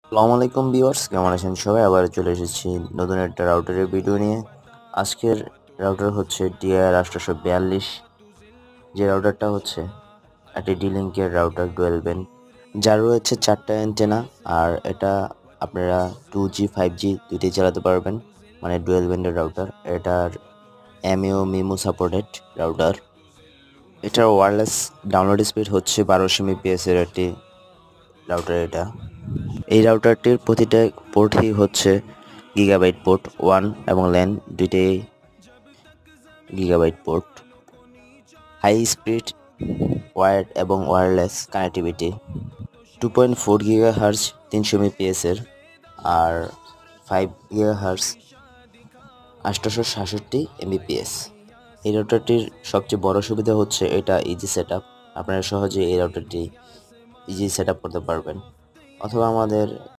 আসসালামু আলাইকুম ভিউয়ার্স, কেমন আছেন সবাই? আবার চলে এসেছি নতুন একটা রাউটারের ভিডিও নিয়ে। আজকের রাউটার হচ্ছে DIR 842, যে রাউটারটা হচ্ছে একটি ডি-লিঙ্কের রাউটার ডুয়েল ব্যান্ড, যার রয়েছে 4টা অ্যান্টেনা। আর এটা আপনারা 2G 5G দুইটাই চালাতে পারবেন, মানে ডুয়েল ব্যান্ডের রাউটার। এটার MAO মিমো সাপোর্টেড রাউটার। এটার ওয়্যারলেস ডাউনলোড স্পিড হচ্ছে 1200 mbps এর একটি রাউটার এটা। এই রাউটারটির প্রতিটা পোর্টই হচ্ছে গিগাবাইট পোর্ট 1 এবং ল্যান দুইটাই gigabyte port. High speed wired এবং ওয়্যারলেস কানেক্টিভিটি, 2.4 GHz 300 mbps এর, আর 5 GHz 866 mbps। এই রাউটারটির সবচেয়ে বড় সুবিধা হচ্ছে এটা ইজি সেট আপ। আপনারা সহজে এই রাউটারটি ইজি সেট আপ করতে পারবেন, অথবা আমাদের